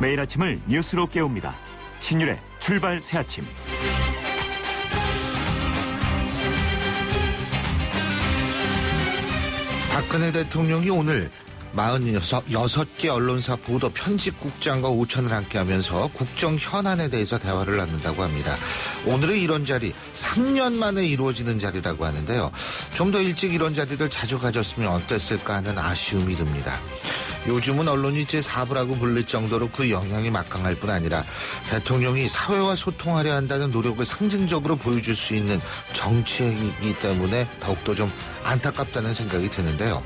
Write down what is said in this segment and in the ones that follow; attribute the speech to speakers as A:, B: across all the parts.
A: 매일 아침을 뉴스로 깨웁니다. 신율의 출발 새아침.
B: 박근혜 대통령이 오늘 46개 언론사 보도 편집국장과 오찬을 함께하면서 국정 현안에 대해서 대화를 나눈다고 합니다. 오늘의 이런 자리 3년 만에 이루어지는 자리라고 하는데요. 좀 더 일찍 이런 자리를 자주 가졌으면 어땠을까 하는 아쉬움이 듭니다. 요즘은 언론이 제4부라고 불릴 정도로 그 영향이 막강할 뿐 아니라 대통령이 사회와 소통하려 한다는 노력을 상징적으로 보여줄 수 있는 정치이기 때문에 더욱더 좀 안타깝다는 생각이 드는데요.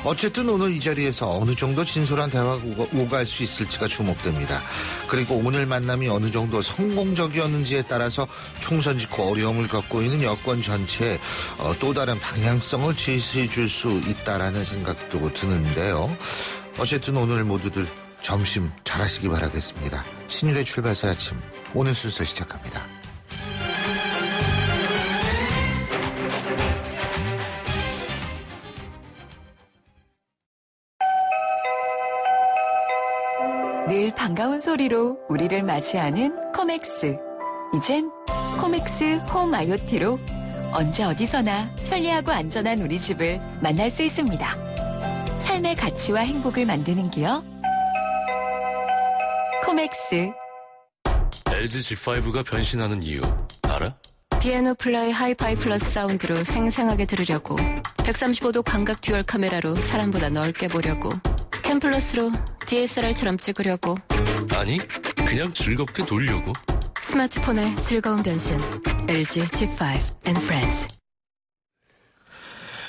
B: 어쨌든 오늘 이 자리에서 어느 정도 진솔한 대화가 오갈 수 있을지가 주목됩니다. 그리고 오늘 만남이 어느 정도 성공적이었는지에 따라서 총선 직후 어려움을 겪고 있는 여권 전체에 또 다른 방향성을 제시해 줄 수 있다라는 생각도 드는데요. 어쨌든 오늘 모두들 점심 잘하시기 바라겠습니다. 신율의 출발새 아침 오늘 순서 시작합니다.
C: 늘 반가운 소리로 우리를 맞이하는 코맥스. 이젠 코맥스 홈 IoT로 언제 어디서나 편리하고 안전한 우리 집을 만날 수 있습니다. 삶의 가치와 행복을 만드는 기업 코맥스.
D: LG G5가 변신하는 이유 알아?
E: 피아노 플라이 하이파이 플러스 사운드로 생생하게 들으려고, 135도 광각 듀얼 카메라로 사람보다 넓게 보려고, 캠 플러스로 DSLR처럼 찍으려고.
D: 아니, 그냥 즐겁게 놀려고.
E: 스마트폰의 즐거운 변신. LG G5 and Friends.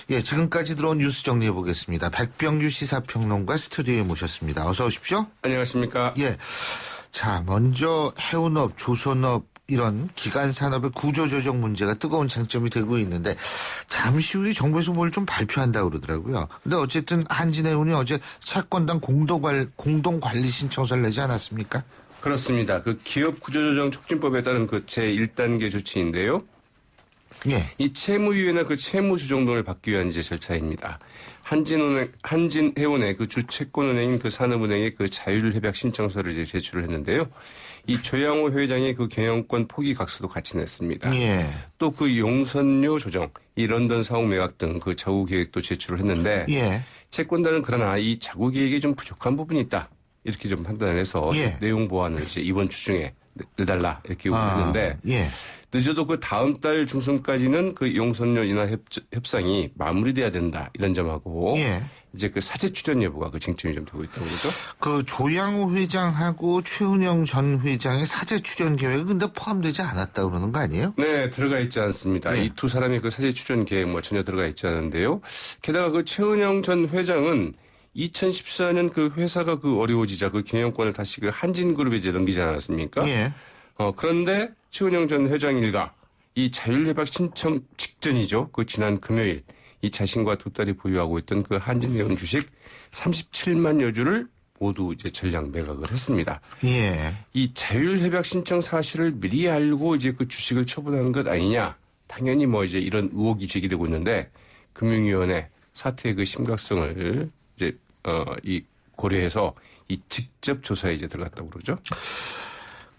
B: 예, 지금까지 들어온 뉴스 정리해 보겠습니다. 백병규 시사평론가 스튜디오에 모셨습니다. 어서 오십시오.
F: 안녕하십니까.
B: 예. 자, 먼저 해운업, 조선업 이런 기간 산업의 구조조정 문제가 뜨거운 쟁점이 되고 있는데 잠시 후에 정부에서 뭘 좀 발표한다고 그러더라고요. 근데 어쨌든 한진해운이 어제 채권단 공동관리 신청서를 내지 않았습니까?
F: 그렇습니다. 그 기업 구조조정 촉진법에 따른 그 제1단계 조치인데요.
B: 예.
F: 이 채무유예나 그 채무조정돈을 받기 위한 이제 절차입니다. 한진해운의 그 주채권은행인 그 산업은행에 그 자율협약 신청서를 이제 제출을 했는데요. 이 조양호 회장의 그 경영권 포기 각서도 같이 냈습니다.
B: 예.
F: 또 그 용선료 조정, 이 런던 사옥 매각 등 그 자구 계획도 제출을 했는데,
B: 예.
F: 채권단은 그러나 이 자구 계획에 좀 부족한 부분이 있다, 이렇게 좀 판단을 해서
B: 예.
F: 내용 보완을 이제 이번 주 중에 내달라 이렇게 요구했는데,
B: 예.
F: 늦어도 그 다음 달 중순까지는 그 용선료 인하 협상이 마무리돼야 된다, 이런 점하고,
B: 예.
F: 이제 그 사제 출연 여부가 그 쟁점이 좀 되고 있다고 그러죠.
B: 그 조양호 회장하고 최은영 전 회장의 사제 출연 계획은 근데 포함되지 않았다 그러는 거 아니에요?
F: 네, 들어가 있지 않습니다.
B: 네.
F: 이 두 사람의 그 사제 출연 계획 뭐 전혀 들어가 있지 않은데요. 게다가 그 최은영 전 회장은 2014년 그 회사가 그 어려워지자 그 경영권을 다시 그 한진그룹에 이제 넘기지 않았습니까?
B: 예.
F: 그런데 최은영 전 회장 일가 이 자율협약 신청 직전이죠. 그 지난 금요일 이 자신과 두 딸이 보유하고 있던 그 한진해운 주식 37만여 주를 모두 이제 전량 매각을 했습니다.
B: 예.
F: 이 자율협약 신청 사실을 미리 알고 이제 그 주식을 처분하는 것 아니냐. 당연히 뭐 이제 이런 의혹이 제기되고 있는데 금융위원회 사태의 그 심각성을 이제 이 고려해서 이 직접 조사에 이제 들어갔다고 그러죠.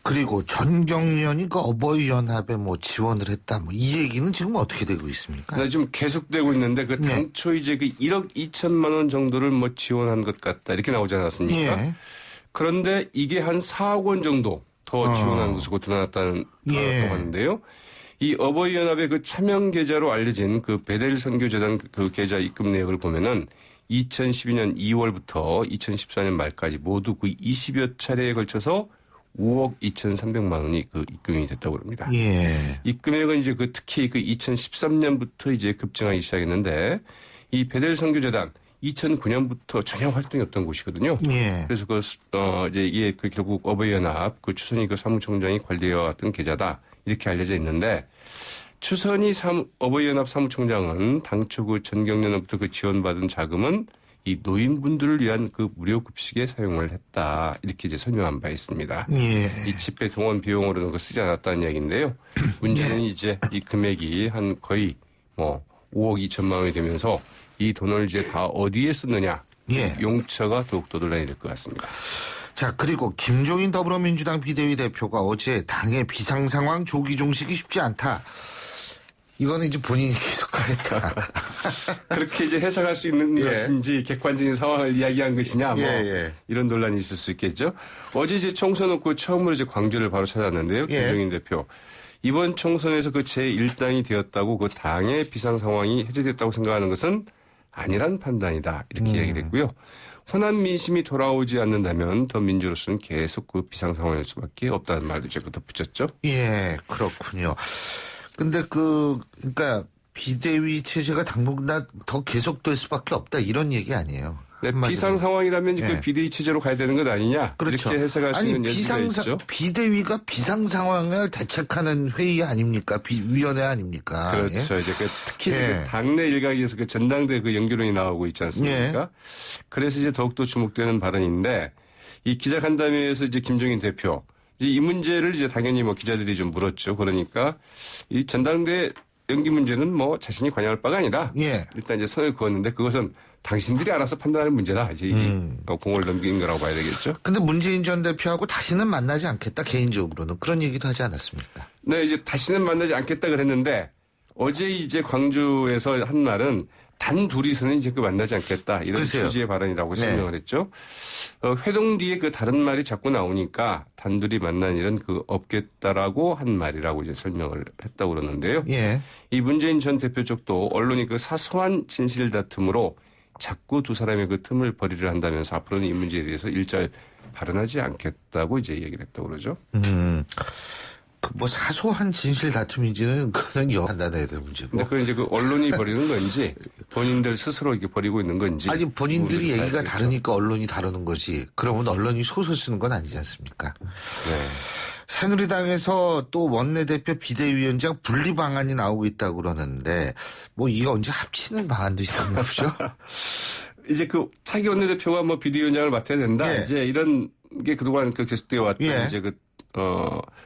B: 그리고 전경련이 그 어버이 연합에 뭐 지원을 했다. 뭐 이 얘기는 지금 어떻게 되고 있습니까?
F: 네, 지금 계속되고 있는데 그
B: 네.
F: 당초 이제 그 1억 2천만 원 정도를 뭐 지원한 것 같다 이렇게 나오지 않았습니까?
B: 예.
F: 그런데 이게 한 4억 원 정도 더 지원한 것으로 드러났다고 하는데요. 이 어버이 연합의 그 차명 계좌로 알려진 그 베델 선교재단 그 계좌 입금 내역을 보면은 2012년 2월부터 2014년 말까지 모두 그 20여 차례에 걸쳐서 5억 2,300만 원이 그 입금이 됐다고 합니다.
B: 예.
F: 이 금액은 이제 그 특히 그 2013년부터 이제 급증하기 시작했는데 이 베델 선교재단 2009년부터 전혀 활동이 없던 곳이거든요.
B: 예.
F: 그래서 이제 이게 그 결국 어버이연합 그 추선이 그 사무총장이 관리해왔던 계좌다 이렇게 알려져 있는데 추선이 어버이연합 사무총장은 당초 그 전경련으로부터 그 지원받은 자금은 이 노인분들을 위한 그 무료급식에 사용을 했다. 이렇게 이제 설명한 바 있습니다.
B: 예.
F: 이 집회 동원 비용으로는 그 쓰지 않았다는 이야기인데요. 문제는 이제 이 금액이 한 거의 뭐 5억 2천만 원이 되면서 이 돈을 이제 다 어디에 썼느냐.
B: 예.
F: 용처가 더욱더 논란이 될 것 같습니다.
B: 자, 그리고 김종인 더불어민주당 비대위 대표가 어제 당의 비상상황 조기 종식이 쉽지 않다. 이거는 이제 본인이 계속하겠다.
F: 그렇게 이제 해석할 수 있는
B: 예.
F: 것인지 객관적인 상황을 이야기한 것이냐 뭐
B: 예.
F: 이런 논란이 있을 수 있겠죠. 어제 이제 총선 후고 처음으로 이제 광주를 바로 찾았는데요.
B: 예.
F: 김종인 대표. 이번 총선에서 그 제1당이 되었다고 그 당의 비상 상황이 해제됐다고 생각하는 것은 아니란 판단이다. 이렇게 이야기됐고요. 호남 민심이 돌아오지 않는다면 더 민주로서는 계속 그 비상 상황일 수밖에 없다는 말도 이제 덧붙였죠.
B: 예, 그렇군요. 근데 그러니까 비대위 체제가 당분간 더 계속될 수밖에 없다 이런 얘기 아니에요.
F: 네,
B: 한마디로.
F: 비상 상황이라면
B: 예.
F: 그 비대위 체제로 가야 되는 것 아니냐
B: 그렇죠.
F: 이렇게 해석할 수 있는 여지가 있죠.
B: 비대위가 비상 상황을 대책하는 회의 아닙니까? 위원회 아닙니까?
F: 그렇죠.
B: 예?
F: 이제 특히
B: 예.
F: 그 당내 일각에서 그 전당대 그 연결론이 나오고 있지 않습니까?
B: 예.
F: 그래서 이제 더욱더 주목되는 발언인데 이 기자간담회에서 이제 김종인 대표 이 문제를 이제 당연히 뭐 기자들이 좀 물었죠. 그러니까 이 전당대 연기 문제는 뭐 자신이 관여할 바가 아니다.
B: 예.
F: 일단 이제 선을 그었는데 그것은 당신들이 알아서 판단할 문제다. 이제 이게 공을 넘긴 거라고 봐야 되겠죠.
B: 근데 문재인 전 대표하고 다시는 만나지 않겠다 개인적으로는 그런 얘기도 하지 않았습니까?
F: 네, 이제 다시는 만나지 않겠다 그랬는데 어제 이제 광주에서 한 말은 단 둘이서는 이제 그 만나지 않겠다 이런
B: 글쎄요.
F: 취지의 발언이라고
B: 네.
F: 설명을 했죠. 회동 뒤에 그 다른 말이 자꾸 나오니까 단둘이 만난 일은 그 없겠다라고 한 말이라고 이제 설명을 했다고 그러는데요.
B: 예.
F: 이 문재인 전 대표 쪽도 언론이 그 사소한 진실 다툼으로 자꾸 두 사람의 그 틈을 벌이를 한다면서 앞으로는 이 문제에 대해서 일절 발언하지 않겠다고 이제 얘기를 했다고 그러죠.
B: 뭐 사소한 진실 다툼인지는 그건 판단해야 될 문제고.
F: 근데 그건 이제 그 언론이 벌이는 건지 본인들 스스로 이렇게 벌이고 있는 건지.
B: 아니 본인들이
F: 모르겠다
B: 얘기가
F: 이거죠.
B: 다르니까 언론이 다루는 거지. 그러면 언론이 소설 쓰는 건 아니지 않습니까?
F: 네.
B: 새누리당에서 또 원내대표 비대위원장 분리 방안이 나오고 있다고 그러는데 뭐 이게 언제 합치는 방안도 있었나 보죠?
F: 이제 그 차기 원내대표가 뭐 비대위원장을 맡아야 된다.
B: 예.
F: 이제 이런 게 그동안 그 계속되어 왔던
B: 예.
F: 이제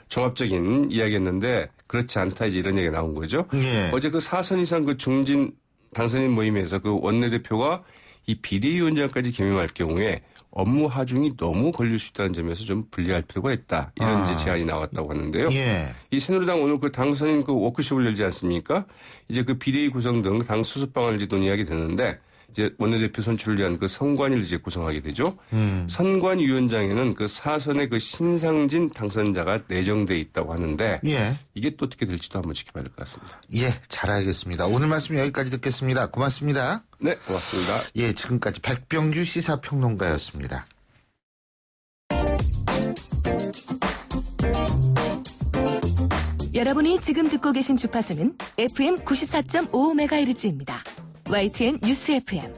F: 종합적인 이야기였는데 그렇지 않다 이제 이런 얘기가 나온 거죠.
B: 예.
F: 어제 그 4선 이상 그 중진 당선인 모임에서 그 원내대표가 이 비대위원장까지 겸임할 경우에 업무 하중이 너무 걸릴 수 있다는 점에서 좀 분리할 필요가 있다. 이런 이제 제안이 나왔다고 하는데요.
B: 예.
F: 이 새누리당 오늘 그 당선인 그 워크숍을 열지 않습니까? 이제 그 비대위 구성 등 당 수습 방안을 이제 논의하게 되는데 이제 원내대표 선출을 위한 그 선관위를 이제 구성하게 되죠. 선관위원장에는 그 4선의 그 신상진 당선자가 내정돼 있다고 하는데
B: 예.
F: 이게 또 어떻게 될지도 한번 지켜봐야 될 것 같습니다.
B: 예, 잘 알겠습니다. 오늘 말씀 여기까지 듣겠습니다. 고맙습니다.
F: 네, 고맙습니다.
B: 예, 지금까지 백병규 시사평론가였습니다.
G: 여러분이 지금 듣고 계신 주파수는 FM 94.5MHz입니다. YTN 뉴스 FM.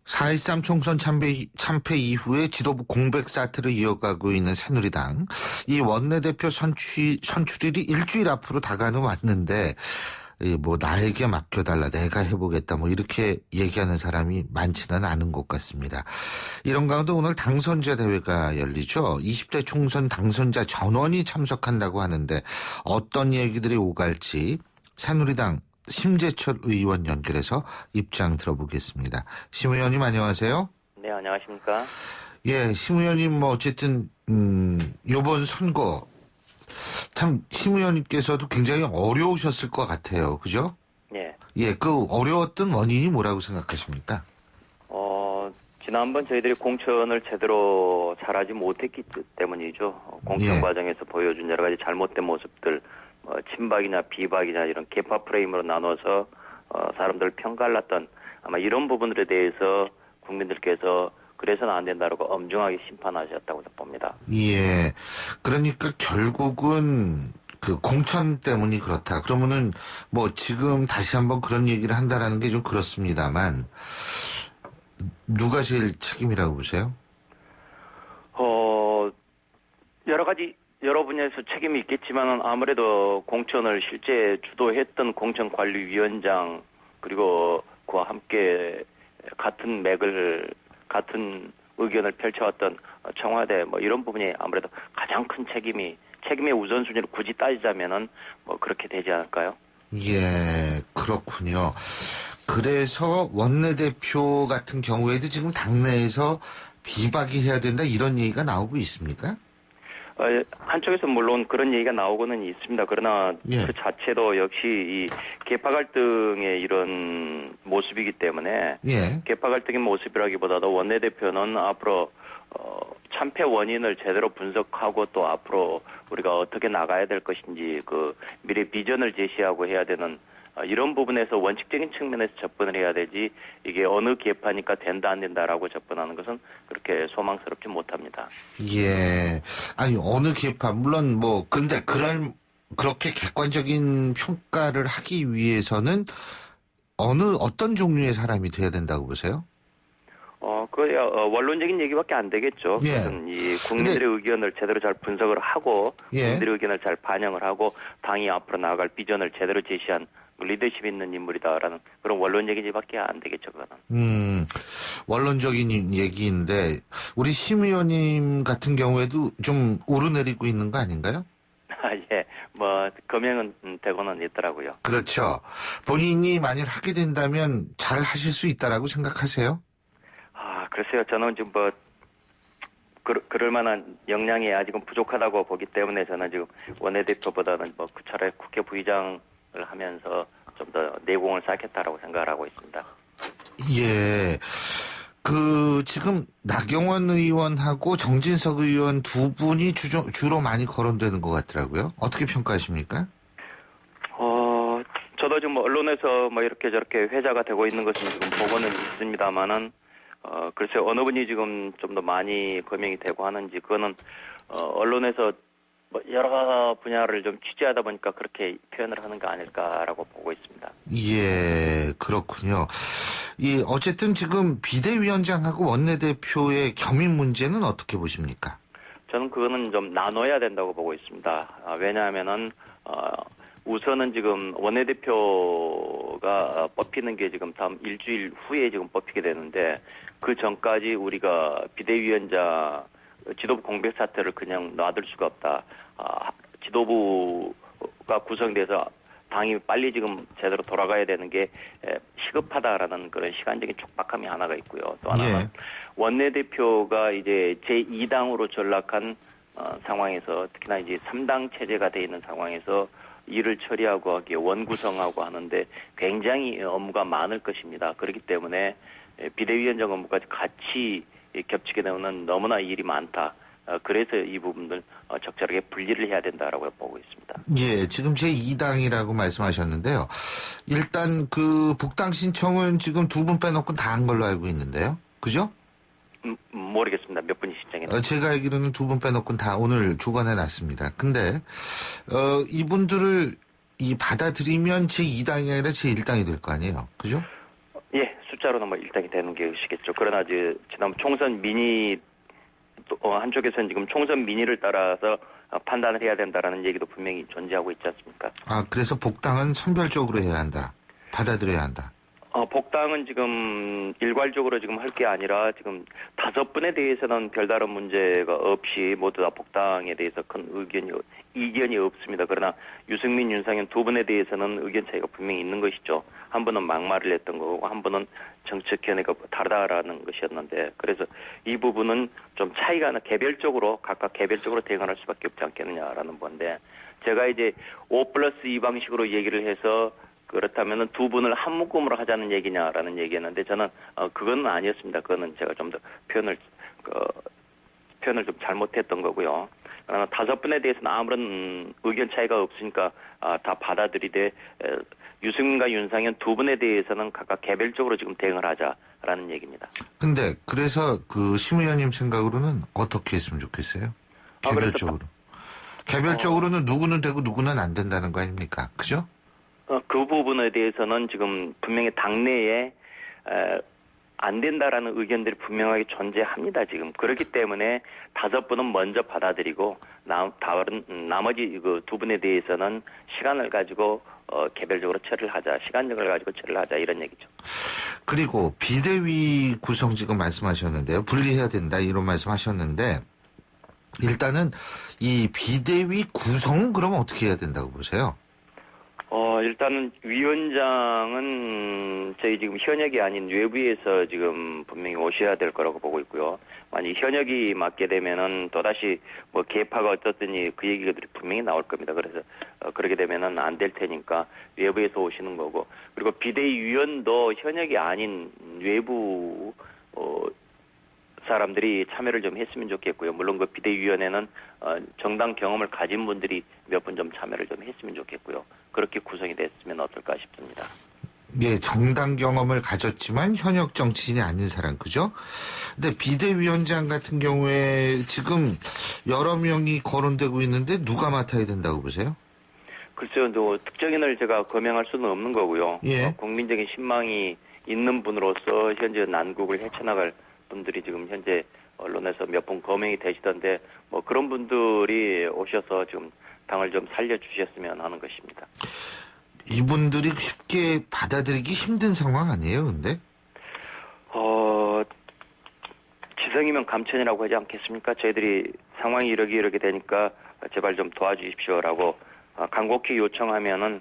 B: (4.13) 총선 참패 이후에 지도부 공백 사태를 이어가고 있는 새누리당. 이 원내대표 선출일이 일주일 앞으로 다가는 왔는데 뭐 나에게 맡겨달라 내가 해보겠다 뭐 이렇게 얘기하는 사람이 많지는 않은 것 같습니다. 이런 가운데 오늘 당선자 대회가 열리죠. 20대 총선 당선자 전원이 참석한다고 하는데 어떤 얘기들이 오갈지 새누리당 심재철 의원 연결해서 입장 들어보겠습니다. 심 의원님 안녕하세요.
H: 네, 안녕하십니까.
B: 예, 심 의원님 뭐 어쨌든 이번 선거 참 심 의원님께서도 굉장히 어려우셨을 것 같아요. 그죠?
H: 네.
B: 예, 그 어려웠던 원인이 뭐라고 생각하십니까?
H: 지난번 저희들이 공천을 제대로 잘하지 못했기 때문이죠. 공천
B: 예.
H: 과정에서 보여준 여러 가지 잘못된 모습들, 친박이나 비박이나 이런 개파 프레임으로 나눠서 사람들을 편갈랐던 아마 이런 부분들에 대해서 국민들께서 그래서는 안 된다라고 엄중하게 심판하셨다고 봅니다.
B: 예, 그러니까 결국은 그 공천 때문이 그렇다. 그러면은 뭐 지금 다시 한번 그런 얘기를 한다라는 게 좀 그렇습니다만 누가 제일 책임이라고 보세요?
H: 여러 가지 여러 분야에서 책임이 있겠지만 아무래도 공천을 실제 주도했던 공천관리위원장 그리고 그와 함께 같은 같은 의견을 펼쳐왔던 청와대 뭐 이런 부분이 아무래도 가장 큰 책임의 우선순위를 굳이 따지자면은 뭐 그렇게 되지 않을까요?
B: 예, 그렇군요. 그래서 원내대표 같은 경우에도 지금 당내에서 비박이 해야 된다 이런 얘기가 나오고 있습니까?
H: 한쪽에서 물론 그런 얘기가 나오고는 있습니다. 그러나
B: 예.
H: 그 자체도 역시 이 계파 갈등의 이런 모습이기 때문에
B: 예.
H: 계파 갈등의 모습이라기보다도 원내대표는 앞으로 참패 원인을 제대로 분석하고 또 앞으로 우리가 어떻게 나가야 될 것인지 그 미래 비전을 제시하고 해야 되는 이런 부분에서 원칙적인 측면에서 접근을 해야 되지 이게 어느 계파니까 된다 안 된다라고 접근하는 것은 그렇게 소망스럽지 못합니다.
B: 예. 아니 어느 계파 물론 뭐 근데 그렇게 객관적인 평가를 하기 위해서는 어떤 종류의 사람이 돼야 된다고 보세요?
H: 그야 원론적인 얘기밖에 안 되겠죠.
B: 예.
H: 그것은 이 국민들의 의견을 제대로 잘 분석을 하고
B: 예.
H: 국민들의 의견을 잘 반영을 하고 당이 앞으로 나아갈 비전을 제대로 제시한 리더십 있는 인물이다라는 그런 원론적인 얘기밖에 안 되겠죠. 그거는.
B: 원론적인 얘기인데 우리 심 의원님 같은 경우에도 좀 오르내리고 있는 거 아닌가요?
H: 예, 뭐 검증은 되고는 있더라고요.
B: 그렇죠. 본인이 만일 하게 된다면 잘 하실 수 있다라고 생각하세요?
H: 글쎄요. 저는 지금 뭐 그럴 만한 역량이 아직은 부족하다고 보기 때문에 저는 지금 원내대표보다는 뭐 차라리 국회 부의장을 하면서 좀 더 내공을 쌓겠다라고 생각을 하고 있습니다.
B: 예. 지금 나경원 의원하고 정진석 의원 두 분이 주로 많이 거론되는 것 같더라고요. 어떻게 평가하십니까?
H: 저도 지금 언론에서 뭐 이렇게 저렇게 회자가 되고 있는 것은 지금 보고는 있습니다만은 글쎄 어느 분이 지금 좀 더 많이 거명이 되고 하는지 그거는 언론에서 뭐 여러 분야를 좀 취재하다 보니까 그렇게 표현을 하는 거 아닐까라고 보고 있습니다.
B: 예, 그렇군요. 어쨌든 지금 비대위원장하고 원내대표의 겸임 문제는 어떻게 보십니까?
H: 저는 그거는 좀 나눠야 된다고 보고 있습니다. 왜냐하면은 우선은 지금 원내대표가 뽑히는 게 지금 다음 일주일 후에 지금 뽑히게 되는데 그 전까지 우리가 비대위원장 지도부 공백 사태를 그냥 놔둘 수가 없다. 지도부가 구성돼서 당이 빨리 지금 제대로 돌아가야 되는 게 시급하다라는 그런 시간적인 촉박함이 하나가 있고요. 또 하나는
B: 예.
H: 원내대표가 이제 제2당으로 전락한 상황에서 특히나 이제 3당 체제가 돼 있는 상황에서 일을 처리하고 하기에 원구성하고 하는데 굉장히 업무가 많을 것입니다. 그렇기 때문에 비대위원장 업무까지 같이 겹치게 되면 너무나 일이 많다. 그래서 이 부분들 적절하게 분리를 해야 된다라고 보고 있습니다.
B: 예, 지금 제2당이라고 말씀하셨는데요. 일단 그 복당 신청은 지금 두 분 빼놓고 다 한 걸로 알고 있는데요. 그죠?
H: 모르겠습니다. 몇 분이 신청했는지.
B: 제가 알기로는 두 분 빼놓고는 다 오늘 조건해 놨습니다. 근데 이분들을 받아들이면 제2당이 아니라 제1당이 될 거 아니에요. 그죠?
H: 예, 숫자로는 뭐 1당이 되는 게 의식이겠죠. 그러나 지난 총선 민의 한쪽에서는 지금 총선 민의를 따라서 판단을 해야 된다라는 얘기도 분명히 존재하고 있지 않습니까?
B: 그래서 복당은 선별적으로 해야 한다. 받아들여야 한다.
H: 복당은 지금 일괄적으로 지금 할 게 아니라 지금 5분에 대해서는 별다른 문제가 없이 모두 다 복당에 대해서 큰 이견이 없습니다. 그러나 유승민, 윤상현 두 분에 대해서는 의견 차이가 분명히 있는 것이죠. 한 분은 막말을 했던 거고 한 분은 정책 견해가 다르다라는 것이었는데 그래서 이 부분은 좀 차이가 각각 개별적으로 대응할 수밖에 없지 않겠느냐라는 건데 제가 이제 5+2 방식으로 얘기를 해서 그렇다면은 두 분을 한 묶음으로 하자는 얘기냐라는 얘기였는데 저는 그건 아니었습니다. 그거는 제가 좀 더 표현을 좀 잘못했던 거고요. 5분에 대해서는 아무런 의견 차이가 없으니까 다 받아들이되 유승민과 윤상현 두 분에 대해서는 각각 개별적으로 지금 대응을 하자라는 얘기입니다. 근데
B: 그래서 심 의원님 생각으로는 어떻게 했으면 좋겠어요? 개별적으로. 개별적으로는 누구는 되고 누구는 안 된다는 거 아닙니까? 그죠?
H: 그 부분에 대해서는 지금 분명히 당내에 안 된다라는 의견들이 분명하게 존재합니다. 지금 그렇기 때문에 5분은 먼저 받아들이고 나머지 그 두 분에 대해서는 시간을 가지고 개별적으로 처리를 하자, 시간적을 가지고 처리를 하자 이런 얘기죠.
B: 그리고 비대위 구성 지금 말씀하셨는데요, 분리해야 된다 이런 말씀하셨는데 일단은 이 비대위 구성 그러면 어떻게 해야 된다고 보세요?
H: 일단은 위원장은 저희 지금 현역이 아닌 외부에서 지금 분명히 오셔야 될 거라고 보고 있고요. 만약 현역이 맡게 되면은 또다시 뭐 개파가 어떻더니 그 얘기들이 분명히 나올 겁니다. 그래서 그렇게 되면은 안 될 테니까 외부에서 오시는 거고, 그리고 비대위원도 현역이 아닌 외부 사람들이 참여를 좀 했으면 좋겠고요. 물론 그 비대위원회는 정당 경험을 가진 분들이 몇 분 좀 참여를 좀 했으면 좋겠고요. 그렇게 구성이 됐으면 어떨까 싶습니다.
B: 예, 정당 경험을 가졌지만 현역 정치인이 아닌 사람, 그죠? 근데 비대위원장 같은 경우에 지금 여러 명이 거론되고 있는데 누가 맡아야 된다고 보세요?
H: 글쎄요, 특정인을 제가 거명할 수는 없는 거고요.
B: 예.
H: 국민적인 신망이 있는 분으로서 현재 난국을 헤쳐나갈 분들이 지금 현재 언론에서 몇 분 거명이 되시던데, 뭐 그런 분들이 오셔서 지금 당을 좀 살려주셨으면 하는 것입니다.
B: 이분들이 쉽게 받아들이기 힘든 상황 아니에요, 근데?
H: 지성이면 감천이라고 하지 않겠습니까? 저희들이 상황이 이렇게 되니까 제발 좀 도와주십시오라고 간곡히 요청하면은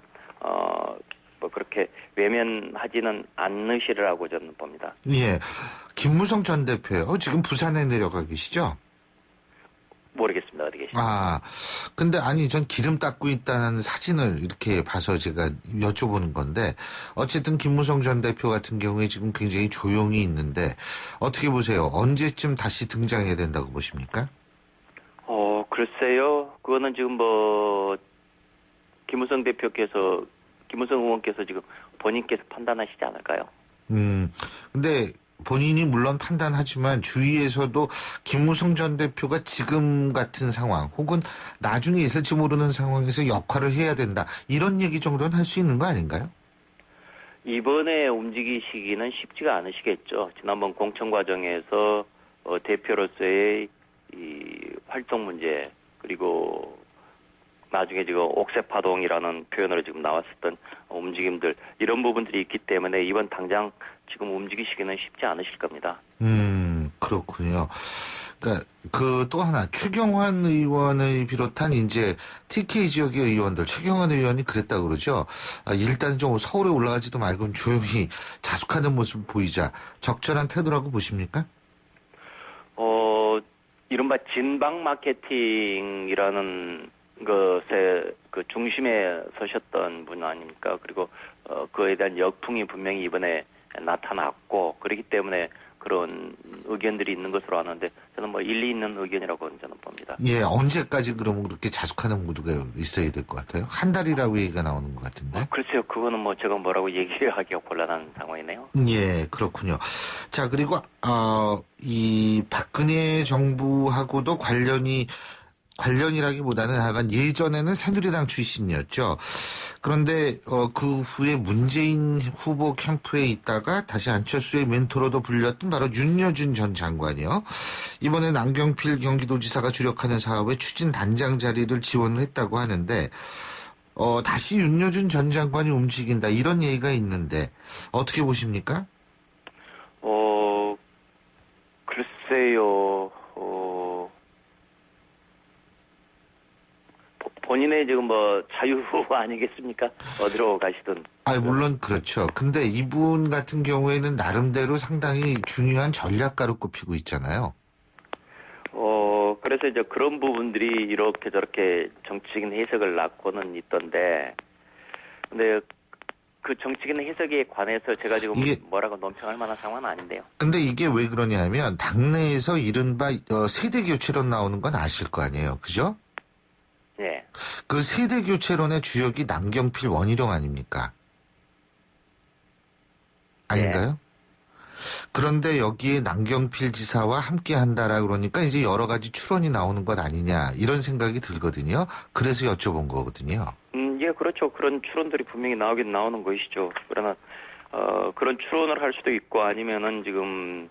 H: 뭐 그렇게 외면하지는 않으시리라고 저는 봅니다.
B: 예. 김무성 전 대표요. 지금 부산에 내려가 계시죠?
H: 모르겠습니다. 어디 계십니까?
B: 근데 아니 전 기름 닦고 있다는 사진을 이렇게 봐서 제가 여쭤보는 건데, 어쨌든 김무성 전 대표 같은 경우에 지금 굉장히 조용히 있는데 어떻게 보세요? 언제쯤 다시 등장해야 된다고 보십니까?
H: 글쎄요. 그거는 지금 뭐 김무성 의원께서 지금 본인께서 판단하시지 않을까요?
B: 근데 본인이 물론 판단하지만 주위에서도 김무성 전 대표가 지금 같은 상황 혹은 나중에 있을지 모르는 상황에서 역할을 해야 된다, 이런 얘기 정도는 할 수 있는 거 아닌가요?
H: 이번에 움직이시기는 쉽지가 않으시겠죠. 지난번 공천 과정에서 대표로서의 이 활동 문제, 그리고 나중에 지금 옥새파동이라는 표현으로 지금 나왔었던 움직임들, 이런 부분들이 있기 때문에 이번 당장 지금 움직이시기는 쉽지 않으실 겁니다.
B: 그렇군요. 그러니까 그 또 하나, 최경환 의원을 비롯한 이제 TK 지역의 의원들, 최경환 의원이 그랬다고 그러죠. 일단 좀 서울에 올라가지도 말고 조용히 자숙하는 모습 보이자, 적절한 태도라고 보십니까?
H: 이른바 진방 마케팅이라는 것의 그 중심에 서셨던 분 아닙니까? 그리고 그에 대한 역풍이 분명히 이번에 나타났고, 그렇기 때문에 그런 의견들이 있는 것으로 아는데, 저는 뭐 일리 있는 의견이라고 저는 봅니다.
B: 예, 언제까지 그러면 그렇게 자숙하는 모두가 있어야 될 것 같아요? 한 달이라고 얘기가 나오는 것 같은데.
H: 글쎄요, 그거는 뭐 제가 뭐라고 얘기하기가 곤란한 상황이네요.
B: 예, 그렇군요. 자, 그리고 이 박근혜 정부하고도 관련이라기보다는 하여간 예전에는 새누리당 출신이었죠. 그런데 그 후에 문재인 후보 캠프에 있다가 다시 안철수의 멘토로도 불렸던 바로 윤여준 전 장관이요. 이번에 남경필 경기도지사가 주력하는 사업에 추진 단장 자리를 지원을 했다고 하는데, 다시 윤여준 전 장관이 움직인다, 이런 얘기가 있는데 어떻게 보십니까?
H: 글쎄요. 본인의 지금 뭐 자유 아니겠습니까? 어디로 가시든.
B: 물론 그렇죠. 근데 이분 같은 경우에는 나름대로 상당히 중요한 전략가로 꼽히고 있잖아요.
H: 그래서 이제 그런 부분들이 이렇게 저렇게 정치적인 해석을 낳고는 있던데, 근데 그 정치적인 해석에 관해서 제가 지금 뭐라고 논평할 만한 상황은 아닌데요.
B: 근데 이게 왜 그러냐면 당내에서 이른바 세대 교체론 나오는 건 아실 거 아니에요. 그죠?
H: 네.
B: 그 세대 교체론의 주역이 남경필, 원희룡 아닙니까? 아닌가요? 네. 그런데 여기에 남경필 지사와 함께 한다라 그러니까 이제 여러 가지 추론이 나오는 것 아니냐, 이런 생각이 들거든요. 그래서 여쭤본 거거든요.
H: 예, 그렇죠. 그런 추론들이 분명히 나오긴 나오는 것이죠. 그러나 그런 추론을 할 수도 있고, 아니면은 지금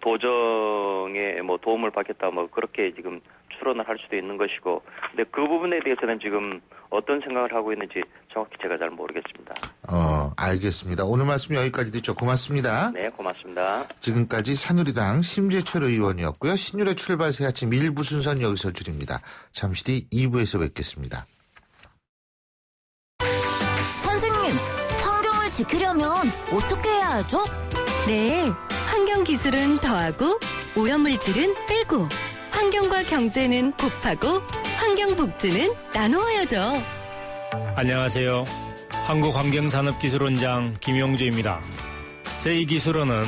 H: 도정에 뭐 도움을 받겠다, 뭐 그렇게 지금 추론을 할 수도 있는 것이고, 근데 그 부분에 대해서는 지금 어떤 생각을 하고 있는지 정확히 제가 잘 모르겠습니다.
B: 알겠습니다. 오늘 말씀 여기까지 듣죠. 고맙습니다.
H: 네, 고맙습니다.
B: 지금까지 새누리당 심재철 의원이었고요. 신율의 출발 새 아침 1부 순서는 여기서 줄입니다. 잠시 뒤 2부에서 뵙겠습니다.
I: 지키려면 어떻게 해야 하죠?
C: 네, 환경기술은 더하고 오염물질은 빼고 환경과 경제는 곱하고 환경복지는 나누어야죠.
J: 안녕하세요. 한국환경산업기술원장 김용주입니다. 제2기술원은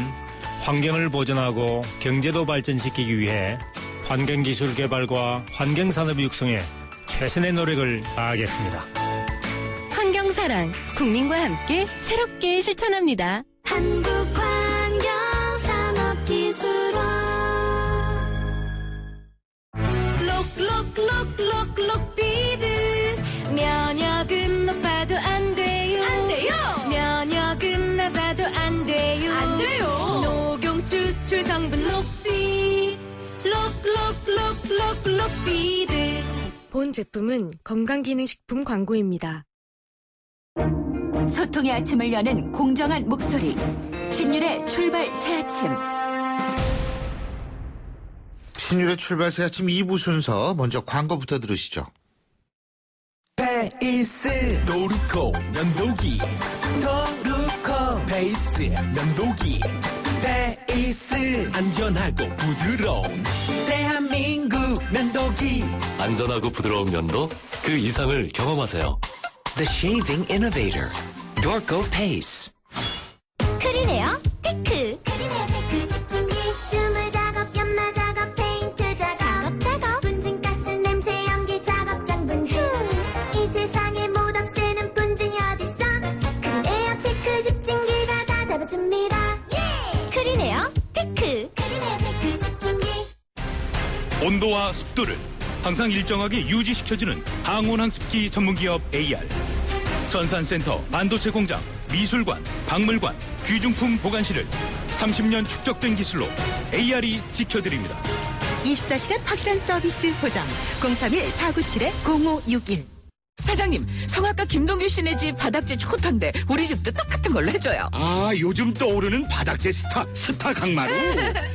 J: 환경을 보존하고 경제도 발전시키기 위해 환경기술 개발과 환경산업 육성에 최선의 노력을 다하겠습니다.
C: 환경사랑, 국민과 함께 새롭게 실천합니다.
G: 록비드 면역은 높아도 안 돼요.
I: 안 돼요.
G: 면역은 낮아도 안 돼요.
I: 안 돼요.
G: 녹용 추출 성분 록비 록비드. 본 제품은 건강기능식품 광고입니다.
C: 소통의 아침을 여는 공정한 목소리. 신율의 출발 새아침.
B: 신율의 출발 새 아침 2부 순서 먼저 광고부터 들으시죠.
K: 베이스 노루코 면도기 노루코 베이스 면도기 베이스 안전하고 부드러운 대한민국 면도기
D: 안전하고 부드러운 면도 그 이상을 경험하세요.
K: The Shaving Innovator Dorco Pace
I: 크리네어 테크. 크리네어 테크 집중기. 주물 작업, 연마 작업, 페인트 작업. 분진가스, 냄새, 연기 작업, 분진. 이 세상에 못 없애는 분진이 어딨어. 크리네어 테크 집중기가 다 잡아줍니다. 크리네어 테크. 크리네어 테크 집중기.
L: 온도와 습도를 항상 일정하게 유지시켜주는 항온항습기 전문기업 AR. 전산센터, 반도체 공장, 미술관, 박물관, 귀중품 보관실을 30년 축적된 기술로 AR이 지켜드립니다.
G: 24시간 확실한 서비스 보장. 031-497-0561.
M: 사장님, 성악가 김동규 씨네 집 바닥재 좋던데 우리 집도 똑같은 걸로 해줘요.
N: 아, 요즘 떠오르는 바닥재 스타 강마루.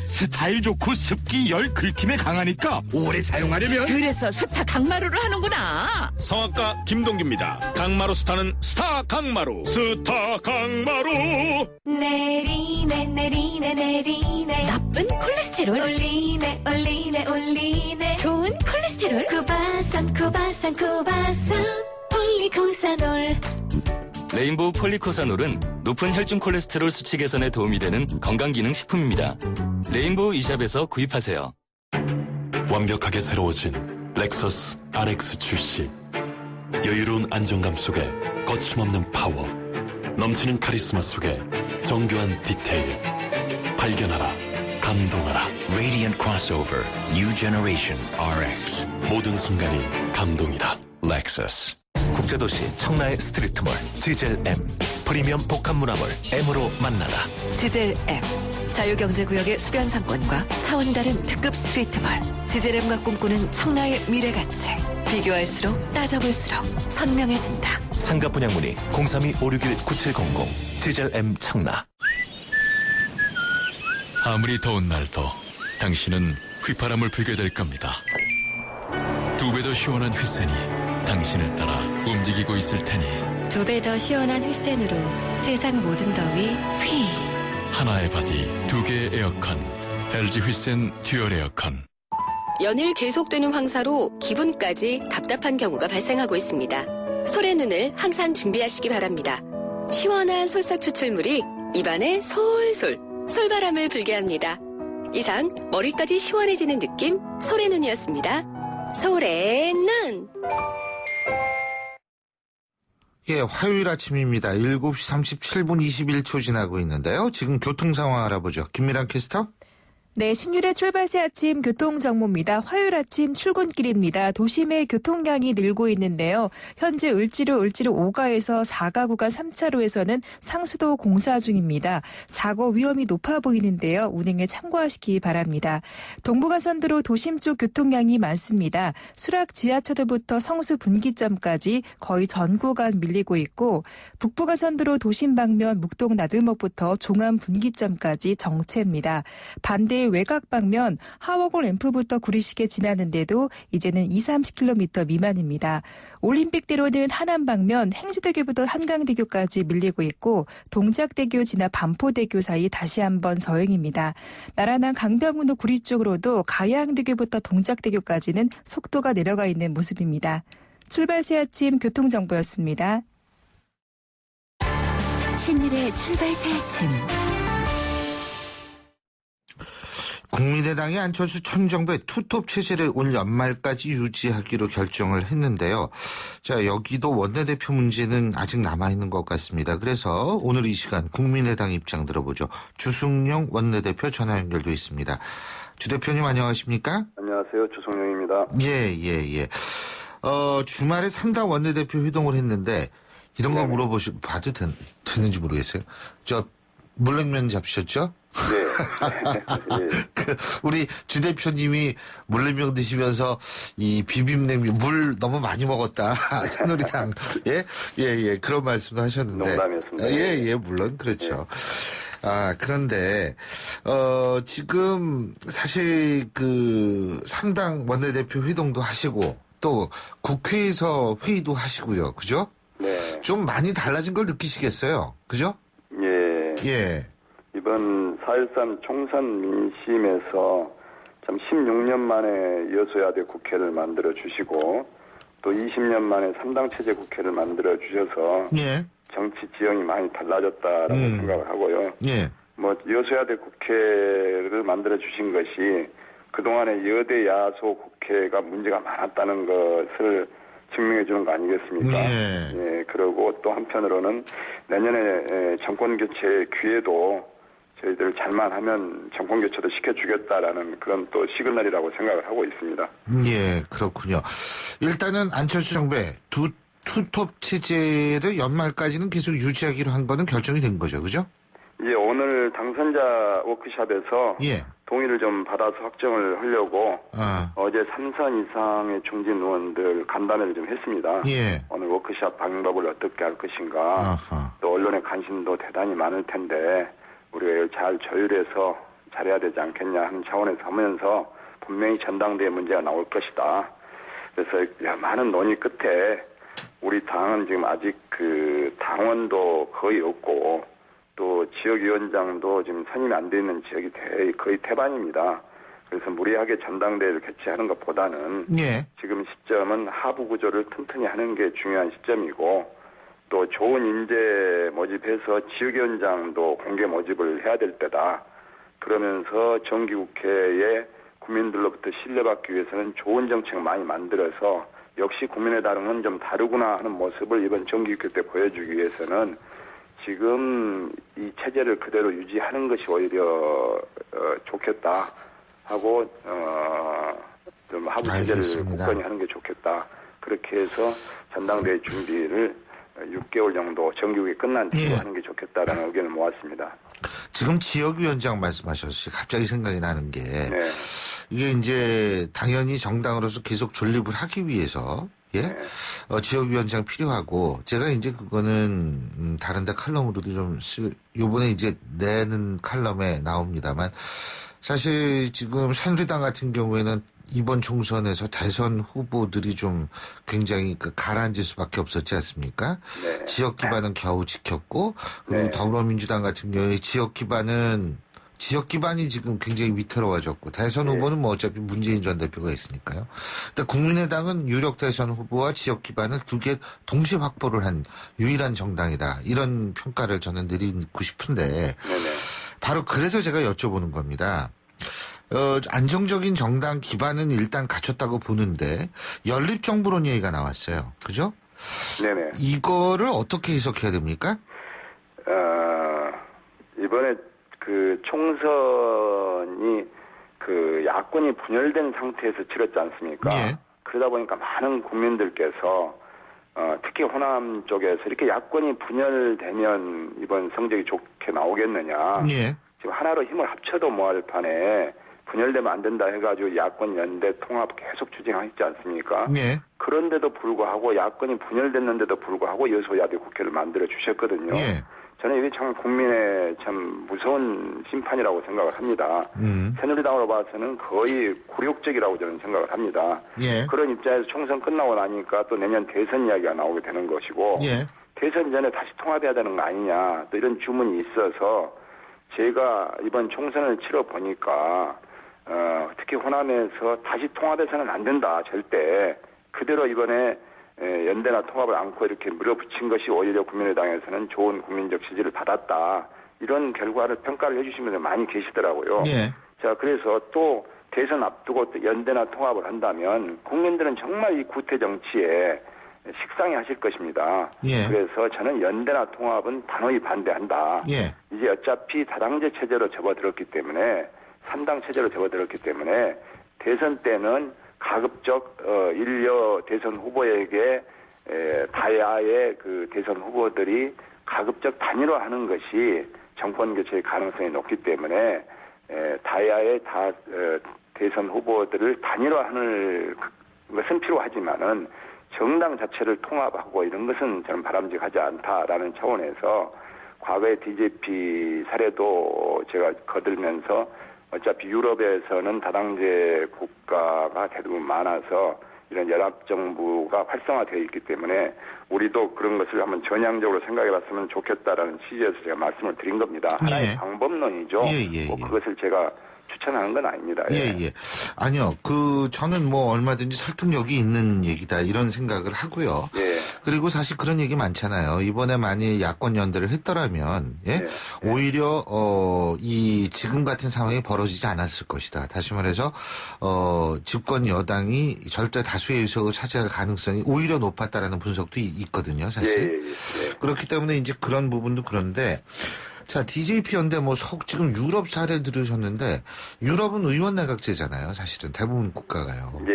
N: 스타일 좋고 습기, 열, 긁힘에 강하니까 오래 사용하려면.
M: 그래서 스타 강마루를 하는구나.
L: 성악가 김동규입니다. 강마루 스타는 스타 강마루. 스타 강마루.
G: 내리네. 나쁜 콜레스테롤. 올리네. 좋은 콜레스테롤. 쿠바산. 폴리코사놀.
O: 레인보우 폴리코사놀은 높은 혈중 콜레스테롤 수치 개선에 도움이 되는 건강기능식품입니다. 레인보우 이샵에서 구입하세요.
P: 완벽하게 새로워진 렉서스 RX 출시. 여유로운 안정감 속에 거침없는 파워. 넘치는 카리스마 속에 정교한 디테일. 발견하라. 감동하라.
Q: Radiant Crossover New Generation RX.
P: 모든 순간이 감동이다.
Q: Lexus. 국제도시 청라의 스트리트몰 지젤 M. 프리미엄 복합문화몰 M으로 만나다.
C: 지젤 M. 자유경제구역의 수변상권과 차원이 다른 특급 스트리트몰. 지젤 M과 꿈꾸는 청라의 미래가치. 비교할수록 따져볼수록 선명해진다.
Q: 상가 분양 문의 032-561-9700. 지젤 M 청라.
D: 아무리 더운 날도 당신은 휘파람을 불게 될 겁니다. 2배 더 시원한 휘센이 당신을 따라 움직이고 있을 테니
C: 2배 더 시원한 휘센으로 세상 모든 더위 휘.
D: 하나의 바디, 2개의 에어컨. LG 휘센 듀얼 에어컨.
E: 연일 계속되는 황사로 기분까지 답답한 경우가 발생하고 있습니다. 솔의 눈을 항상 준비하시기 바랍니다. 시원한 솔싹 추출물이 입안에 솔솔 솔바람을 불게 합니다. 이상 머리까지 시원해지는 느낌 솔의 눈이었습니다. 솔의 눈.
B: 예, 화요일 아침입니다. 7시 37분 21초 지나고 있는데요. 지금 교통 상황 알아보죠. 김미란 캐스터.
R: 네, 신율의 출발새 아침 교통정보입니다. 화요일 아침 출근길입니다. 도심의 교통량이 늘고 있는데요. 현재 을지로 5가에서 4가 구간 3차로에서는 상수도 공사 중입니다. 사고 위험이 높아 보이는데요. 운행에 참고하시기 바랍니다. 동부간선도로 도심 쪽 교통량이 많습니다. 수락 지하차도부터 성수 분기점까지 거의 전 구간 밀리고 있고, 북부간선도로 도심 방면 묵동 나들목부터 종암 분기점까지 정체입니다. 반대 외곽 방면 하워골 램프부터 구리시게 지나는데도 이제는 20-30km 미만입니다. 올림픽대로는 하남 방면 행주대교부터 한강대교까지 밀리고 있고 동작대교 지나 반포대교 사이 다시 한번 서행입니다. 나란한 강변북로 구리 쪽으로도 가양대교부터 동작대교까지는 속도가 내려가 있는 모습입니다. 출발 새 아침 교통정보였습니다.
C: 신일의 출발 새 아침.
B: 국민의당이 안철수 전 정부의 투톱 체제를 올 연말까지 유지하기로 결정을 했는데요. 자, 여기도 원내대표 문제는 아직 남아있는 것 같습니다. 그래서 오늘 이 시간 국민의당 입장 들어보죠. 주승용 원내대표 전화 연결돼 있습니다. 주 대표님 안녕하십니까?
S: 안녕하세요. 주승용입니다.
B: 예. 주말에 3당 원내대표 회동을 했는데 이런 거 봐도 되는지 모르겠어요. 물냉면 잡수셨죠?
S: 네.
B: 우리 주 대표님이 물냉면 드시면서 이 비빔냉면 물 너무 많이 먹었다. 새누리당. 예. 그런 말씀도 하셨는데.
S: 농담이었습니다.
B: 예, 물론 그렇죠. 그런데 지금 사실 그 3당 원내대표 회동도 하시고 또 국회에서 회의도 하시고요. 그죠?
S: 네.
B: 좀 많이 달라진 걸 느끼시겠어요. 그죠? 예.
S: 이번 4.13 총선 민심에서 참 16년 만에 여소야대 국회를 만들어 주시고 또 20년 만에 3당 체제 국회를 만들어 주셔서 정치 지형이 많이 달라졌다라고 생각을 하고요. 여소야대 국회를 만들어 주신 것이 그동안의 여대 야소 국회가 문제가 많았다는 것을 증명해 주는 거 아니겠습니까? 그리고 또 한편으로는 내년에 정권 교체 기회도 저희들 잘만 하면 정권 교체도 시켜주겠다라는 그런 또 시그널이라고 생각을 하고 있습니다.
B: 예, 그렇군요. 일단은 안철수 정부의 투톱 체제를 연말까지는 계속 유지하기로 한 거는 결정이 된 거죠, 그죠?
S: 이제 오늘 당선자 워크숍에서 동의를 좀 받아서 확정을 하려고 어제 3선 이상의 중진 의원들 간담회를 좀 했습니다. 오늘 워크숍 방법을 어떻게 할 것인가 또 언론의 관심도 대단히 많을 텐데 우리가 이걸 잘 조율해서 잘해야 되지 않겠냐 하는 차원에서 하면서 분명히 전당대회 문제가 나올 것이다. 그래서 많은 논의 끝에 우리 당은 지금 아직 그 당원도 거의 없고 또 지역위원장도 지금 선임이 안 돼 있는 지역이 거의 태반입니다. 그래서 무리하게 전당대회를 개최하는 것보다는 지금 시점은 하부 구조를 튼튼히 하는 게 중요한 시점이고 또 좋은 인재 모집해서 지역위원장도 공개 모집을 해야 될 때다. 그러면서 정기국회에 국민들로부터 신뢰받기 위해서는 좋은 정책 많이 만들어서 역시 국민의당은 좀 다르구나 하는 모습을 이번 정기국회 때 보여주기 위해서는 지금 이 체제를 그대로 유지하는 것이 오히려 좋겠다 하고 좀 하부 체제를 굳건히 하는 게 좋겠다. 그렇게 해서 전당대회 준비를 6개월 정도 정기국이 끝난 뒤에 하는 게 좋겠다라는 의견을 모았습니다.
B: 지금 지역위원장 말씀하셨어요. 갑자기 생각이 나는 게 이게 이제 당연히 정당으로서 계속 존립을 하기 위해서 지역위원장 필요하고 제가 이제 그거는 다른데 칼럼으로도 좀 요번에 이제 내는 칼럼에 나옵니다만 사실 지금 새누리당 같은 경우에는 이번 총선에서 대선 후보들이 좀 굉장히 가라앉을 수밖에 없었지 않습니까? 지역 기반은 겨우 지켰고 그리고 더불어민주당 같은 경우에 지역 기반이 지금 굉장히 위태로워졌고 대선 후보는 뭐 어차피 문재인 전 대표가 있으니까요. 근데 국민의당은 유력 대선 후보와 지역 기반을 두 개 동시에 확보를 한 유일한 정당이다. 이런 평가를 저는 내리고 싶은데 바로 그래서 제가 여쭤보는 겁니다. 안정적인 정당 기반은 일단 갖췄다고 보는데 연립정부론 얘기가 나왔어요. 그죠?
S: 네네.
B: 이거를 어떻게 해석해야 됩니까?
S: 이번에 그 총선이 그 야권이 분열된 상태에서 치렀지 않습니까? 그러다 보니까 많은 국민들께서 특히 호남 쪽에서 이렇게 야권이 분열되면 이번 성적이 좋게 나오겠느냐. 지금 하나로 힘을 합쳐도 뭐할 판에 분열되면 안 된다 해가지고 야권 연대 통합 계속 추진하지 않습니까? 그런데도 불구하고 야권이 분열됐는데도 불구하고 여소야대 국회를 만들어 주셨거든요. 저는 이게 참 국민의 참 무서운 심판이라고 생각을 합니다. 새누리당으로 봐서는 거의 굴욕적이라고 저는 생각을 합니다.
B: 예.
S: 그런 입장에서 총선 끝나고 나니까 또 내년 대선 이야기가 나오게 되는 것이고
B: 예.
S: 대선 전에 다시 통합해야 되는 거 아니냐 또 이런 주문이 있어서 제가 이번 총선을 치러 보니까 특히 호남에서 다시 통합해서는 안 된다 절대 그대로 이번에 연대나 통합을 않고 이렇게 밀어붙인 것이 오히려 국민의당에서는 좋은 국민적 지지를 받았다. 이런 결과를 평가를 해주신 분들 많이 계시더라고요.
B: 예.
S: 자, 그래서 또 대선 앞두고 또 연대나 통합을 한다면 국민들은 정말 이 구태 정치에 식상해 하실 것입니다.
B: 예.
S: 그래서 저는 연대나 통합은 단호히 반대한다.
B: 예.
S: 이제 어차피 다당제 체제로 접어들었기 때문에 3당 체제로 접어들었기 때문에 대선 때는 가급적 일여 대선 후보에게 다야의 그 대선 후보들이 가급적 단일화하는 것이 정권 교체의 가능성이 높기 때문에 다야의 대선 후보들을 단일화하는 것은 필요하지만은 정당 자체를 통합하고 이런 것은 저는 바람직하지 않다라는 차원에서 과거의 DJP 사례도 제가 거들면서 어차피 유럽에서는 다당제 국가가 대부분 많아서 이런 연합정부가 활성화되어 있기 때문에 우리도 그런 것을 한번 전향적으로 생각해봤으면 좋겠다라는 취지에서 제가 말씀을 드린 겁니다. 하나의 방법론이죠. 뭐 그것을 제가 추천하는 건 아닙니다.
B: 예. 아니요. 저는 뭐 얼마든지 설득력이 있는 얘기다 이런 생각을 하고요.
S: 예.
B: 그리고 사실 그런 얘기 많잖아요. 이번에 만일 야권 연대를 했더라면 오히려 이 지금 같은 상황이 벌어지지 않았을 것이다. 다시 말해서 집권 여당이 절대 다수의 의석을 차지할 가능성이 오히려 높았다라는 분석도 있거든요. 사실. 그렇기 때문에 이제 그런 부분도 그런데 자, DJP 연대 지금 유럽 사례 들으셨는데 유럽은 의원 내각제잖아요. 사실은 대부분 국가가요.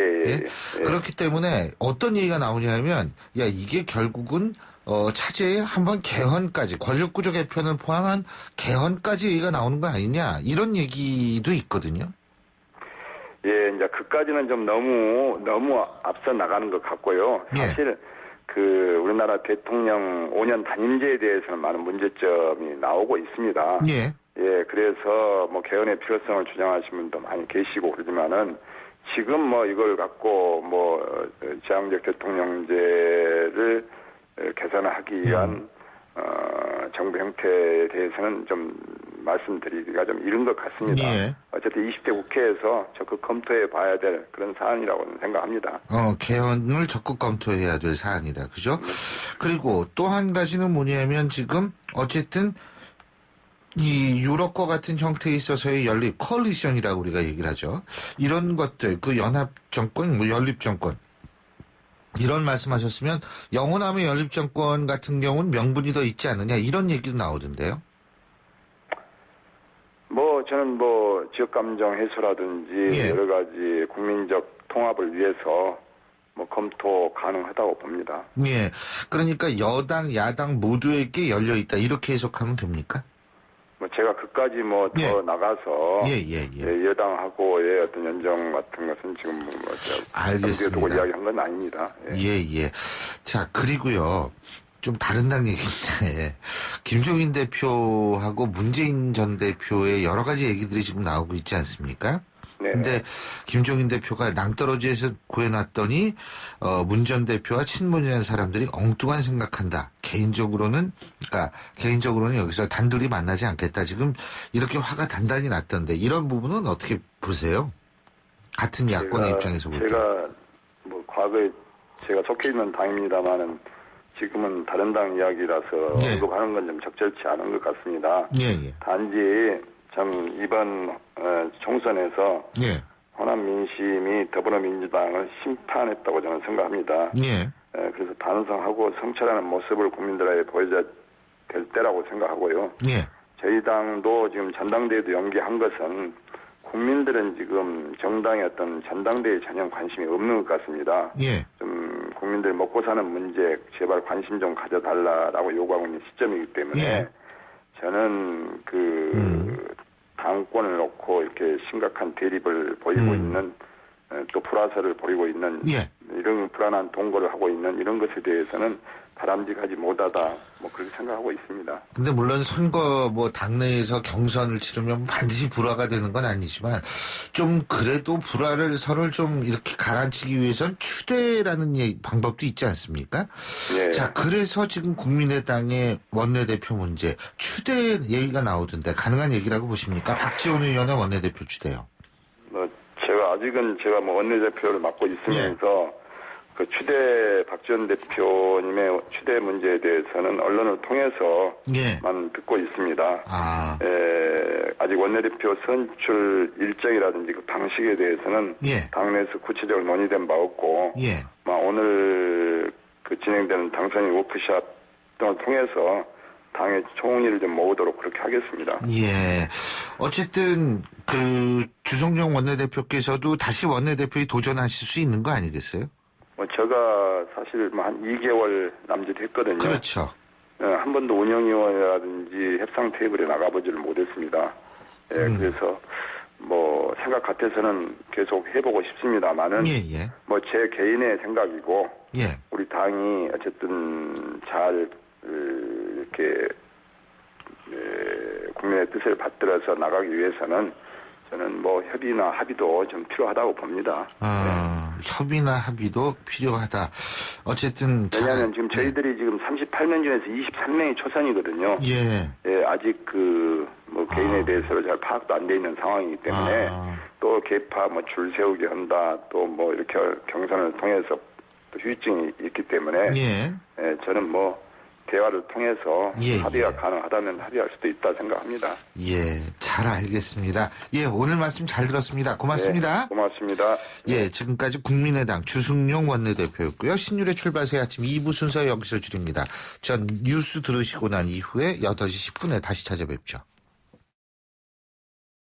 B: 그렇기 때문에 어떤 얘기가 나오냐면 이게 결국은 차제에 한번 개헌까지 권력구조 개편을 포함한 개헌까지 얘기가 나오는 거 아니냐 이런 얘기도 있거든요.
S: 예, 이제 그까지는 좀 너무 앞서 나가는 것 같고요. 사실 우리나라 대통령 5년 단임제에 대해서는 많은 문제점이 나오고 있습니다. 그래서 개헌의 필요성을 주장하시는 분도 많이 계시고 그러지만은 지금 이걸 갖고 제왕적 대통령제를 개선하기 위한 정부 형태에 대해서는 좀 말씀드리기가 좀 이른 것 같습니다. 어쨌든 20대 국회에서 적극 검토해 봐야 될 그런 사안이라고 생각합니다.
B: 개헌을 적극 검토해야 될 사안이다. 그죠? 그리고 또 한 가지는 뭐냐면 지금 어쨌든 이 유럽과 같은 형태에 있어서의 연립, 콜리션이라고 우리가 얘기를 하죠. 이런 것들, 연합정권, 연립정권. 이런 말씀하셨으면 영호남의 연립정권 같은 경우는 명분이 더 있지 않느냐 이런 얘기도 나오던데요.
S: 저는 지역감정 해소라든지 여러 가지 국민적 통합을 위해서 검토 가능하다고 봅니다.
B: 예. 그러니까 여당, 야당 모두에게 열려 있다 이렇게 해석하면 됩니까?
S: 제가 그까지 더 나가서 여당하고의 어떤 연정 같은 것은 지금
B: 알겠습니다.
S: 두고 이야기한 건 아닙니다.
B: 자, 그리고요. 좀 다른 당 얘기인데 김종인 대표하고 문재인 전 대표의 여러 가지 얘기들이 지금 나오고 있지 않습니까? 근데 김종인 대표가 낭떠러지에서 구해놨더니 문 전 대표와 친문이라는 사람들이 엉뚱한 생각한다. 개인적으로는 여기서 단둘이 만나지 않겠다. 지금 이렇게 화가 단단히 났던데 이런 부분은 어떻게 보세요? 같은 야권의 입장에서 볼 때.
S: 제가 과거에 제가 속해 있는 당입니다만은 지금은 다른 당 이야기라서 언급하는 건 좀 적절치 않은 것 같습니다. 단지 참 이번 총선에서 호남 민심이 더불어민주당을 심판했다고 저는 생각합니다. 그래서 반성하고 성찰하는 모습을 국민들에게 보여줘야 될 때라고 생각하고요. 저희 당도 지금 전당대회도 연기한 것은 국민들은 지금 정당의 어떤 전당대회에 전혀 관심이 없는 것 같습니다. 좀 국민들 먹고 사는 문제 제발 관심 좀 가져달라라고 요구하고 있는 시점이기 때문에 저는 당권을 놓고 이렇게 심각한 대립을 보이고 있는 또 불화설을 보이고 있는 이런 불안한 동거를 하고 있는 이런 것에 대해서는 바람직하지 못하다 뭐 그렇게 생각하고 있습니다.
B: 근데 물론 선거 뭐 당내에서 경선을 치르면 반드시 불화가 되는 건 아니지만 좀 그래도 불화를 서로를 좀 이렇게 가라앉히기 위해선 추대라는 방법도 있지 않습니까?
S: 예.
B: 자, 그래서 지금 국민의당의 원내대표 문제 추대 얘기가 나오던데 가능한 얘기라고 보십니까? 박지원 의원의 원내대표 추대요.
S: 아직은 제가 뭐 원내대표를 맡고 있으면서 그 추대 박지원 대표님의 추대 문제에 대해서는 언론을 통해서만 듣고 있습니다. 아직 원내대표 선출 일정이라든지 그 방식에 대해서는 당내에서 구체적으로 논의된 바 없고 오늘 그 진행되는 당선인 워크숍 등을 통해서 당의 총리를 좀 모으도록 그렇게 하겠습니다.
B: 예. 어쨌든 그 주성용 원내대표께서도 다시 원내대표에 도전하실 수 있는 거 아니겠어요?
S: 제가 사실 한 2개월 남짓 했거든요.
B: 그렇죠.
S: 한 번도 운영위원회라든지 협상 테이블에 나가보지를 못했습니다. 그래서 뭐 생각 같아서는 계속 해보고 싶습니다만은 뭐 제 개인의 생각이고 우리 당이 어쨌든 잘 이렇게 국민의 뜻을 받들어서 나가기 위해서는 저는 뭐 협의나 합의도 좀 필요하다고 봅니다.
B: 협의나 합의도 필요하다. 어쨌든
S: 왜냐하면 지금 저희들이 지금 38명 중에서 23명이 초선이거든요. 아직 그 뭐 개인에 대해서 잘 파악도 안 돼 있는 상황이기 때문에 또 개파 뭐 줄 세우게 한다, 또 뭐 이렇게 경선을 통해서 또 후유증이 있기 때문에 저는 뭐 대화를 통해서 합의가 가능하다면 합의할 수도 있다 생각합니다.
B: 잘 알겠습니다. 오늘 말씀 잘 들었습니다. 고맙습니다.
S: 고맙습니다.
B: 지금까지 국민의당 주승용 원내대표였고요. 신율의 출발새 아침 2부 순서 여기서 줄입니다. 전 뉴스 들으시고 난 이후에 8시 10분에 다시 찾아뵙죠.